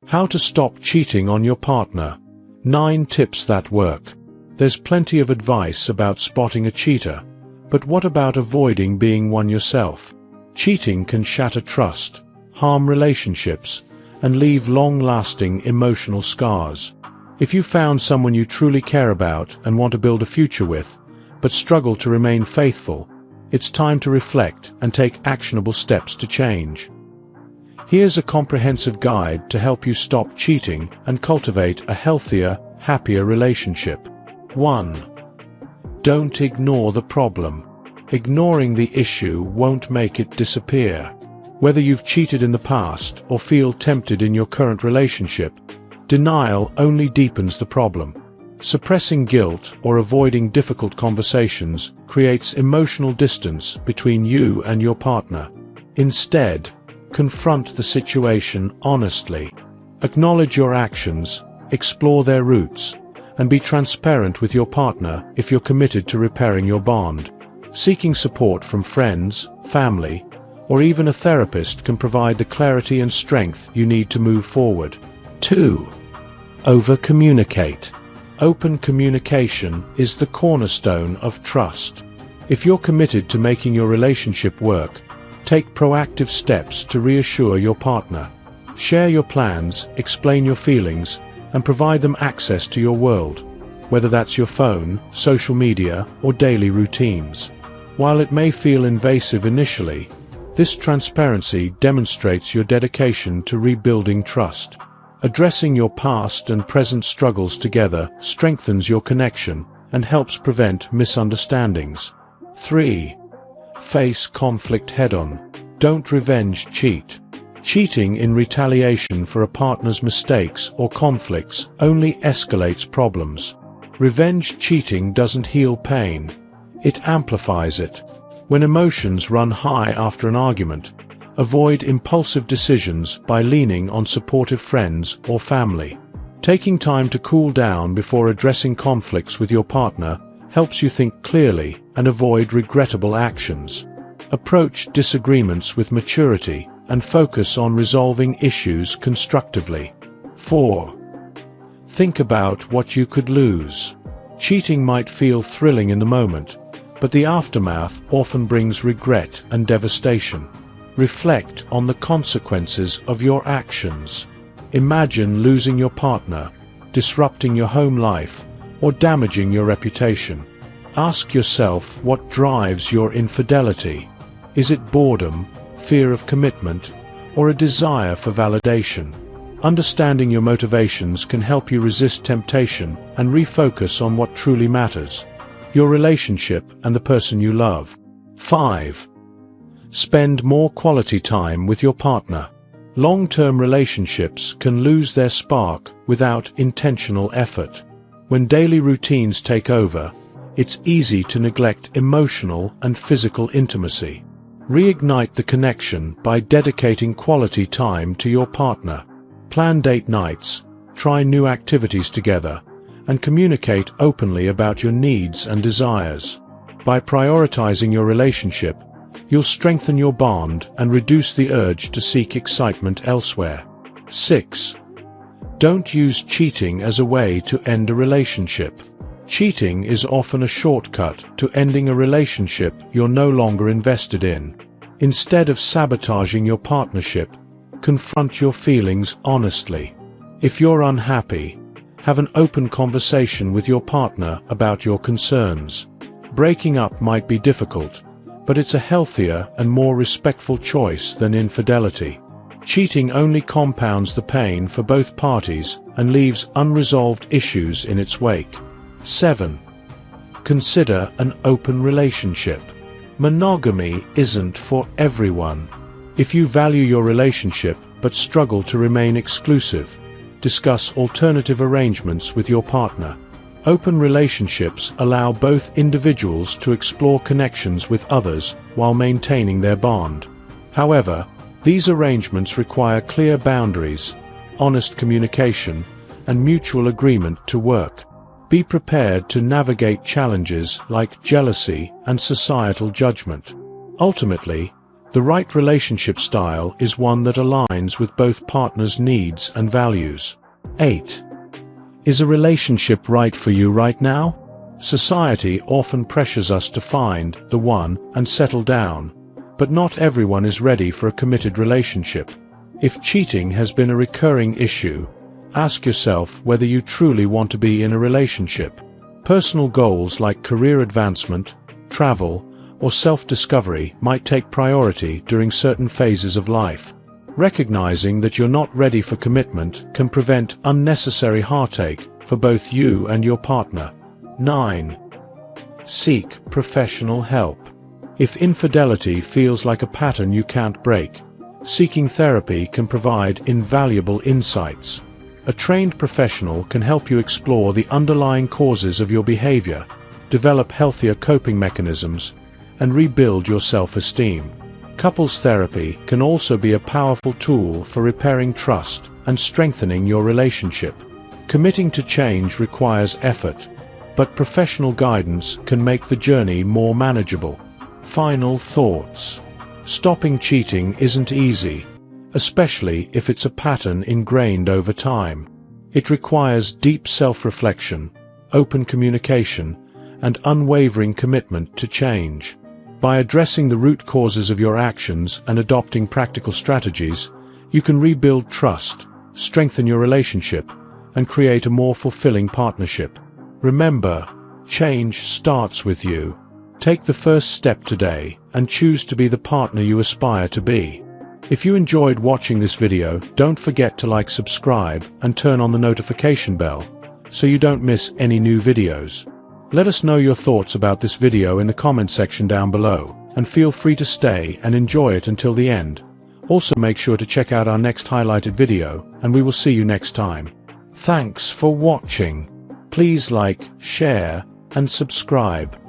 How to stop cheating on your partner. 9 tips that work. There's plenty of advice about spotting a cheater, but what about avoiding being one yourself? Cheating can shatter trust, harm relationships, and leave long-lasting emotional scars. If you found someone you truly care about and want to build a future with, but struggle to remain faithful, it's time to reflect and take actionable steps to change. Here's a comprehensive guide to help you stop cheating and cultivate a healthier, happier relationship. 1. Don't ignore the problem. Ignoring the issue won't make it disappear. Whether you've cheated in the past or feel tempted in your current relationship, denial only deepens the problem. Suppressing guilt or avoiding difficult conversations creates emotional distance between you and your partner. Instead, confront the situation honestly. Acknowledge your actions, explore their roots, and be transparent with your partner if you're committed to repairing your bond. Seeking support from friends, family, or even a therapist can provide the clarity and strength you need to move forward. 2. Over-communicate. Open communication is the cornerstone of trust. If you're committed to making your relationship work, take proactive steps to reassure your partner. Share your plans, explain your feelings, and provide them access to your world, whether that's your phone, social media, or daily routines. While it may feel invasive initially, this transparency demonstrates your dedication to rebuilding trust. Addressing your past and present struggles together strengthens your connection and helps prevent misunderstandings. 3. Face conflict head-on. Don't revenge cheat. Cheating in retaliation for a partner's mistakes or conflicts only escalates problems. Revenge cheating doesn't heal pain. It amplifies it. When emotions run high after an argument, avoid impulsive decisions by leaning on supportive friends or family. Taking time to cool down before addressing conflicts with your partner helps you think clearly and avoid regrettable actions. Approach disagreements with maturity and focus on resolving issues constructively. 4. Think about what you could lose. Cheating might feel thrilling in the moment, but the aftermath often brings regret and devastation. Reflect on the consequences of your actions. Imagine losing your partner, disrupting your home life, or damaging your reputation. Ask yourself what drives your infidelity. Is it boredom, fear of commitment, or a desire for validation? Understanding your motivations can help you resist temptation and refocus on what truly matters: your relationship and the person you love. 5. Spend more quality time with your partner. Long-term relationships can lose their spark without intentional effort. When daily routines take over, it's easy to neglect emotional and physical intimacy. Reignite the connection by dedicating quality time to your partner. Plan date nights, try new activities together, and communicate openly about your needs and desires. By prioritizing your relationship, you'll strengthen your bond and reduce the urge to seek excitement elsewhere. 6. Don't use cheating as a way to end a relationship. Cheating is often a shortcut to ending a relationship you're no longer invested in. Instead of sabotaging your partnership, confront your feelings honestly. If you're unhappy, have an open conversation with your partner about your concerns. Breaking up might be difficult, but it's a healthier and more respectful choice than infidelity. Cheating only compounds the pain for both parties and leaves unresolved issues in its wake. 7. Consider an open relationship. Monogamy isn't for everyone. If you value your relationship but struggle to remain exclusive, discuss alternative arrangements with your partner. Open relationships allow both individuals to explore connections with others while maintaining their bond. However, these arrangements require clear boundaries, honest communication, and mutual agreement to work. Be prepared to navigate challenges like jealousy and societal judgment. Ultimately, The right relationship style is one that aligns with both partners' needs and values. 8. Is a relationship right for you right now? Society often pressures us to find the one and settle down, but not everyone is ready for a committed relationship. If cheating has been a recurring issue, ask yourself whether you truly want to be in a relationship. Personal goals like career advancement, travel, or self-discovery might take priority during certain phases of life. Recognizing that you're not ready for commitment can prevent unnecessary heartache for both you and your partner. 9. Seek professional help. If infidelity feels like a pattern you can't break, seeking therapy can provide invaluable insights. A trained professional can help you explore the underlying causes of your behavior, develop healthier coping mechanisms, and rebuild your self-esteem. Couples therapy can also be a powerful tool for repairing trust and strengthening your relationship. Committing to change requires effort, but professional guidance can make the journey more manageable. Final thoughts. Stopping cheating isn't easy, especially if it's a pattern ingrained over time. It requires deep self-reflection, open communication, and unwavering commitment to change. By addressing the root causes of your actions and adopting practical strategies, you can rebuild trust, strengthen your relationship, and create a more fulfilling partnership. Remember, change starts with you. Take the first step today and choose to be the partner you aspire to be. If you enjoyed watching this video, don't forget to like, subscribe, and turn on the notification bell so you don't miss any new videos. Let us know your thoughts about this video in the comment section down below, and feel free to stay and enjoy it until the end. Also make sure to check out our next highlighted video, and we will see you next time. Thanks for watching. Please like, share, and subscribe.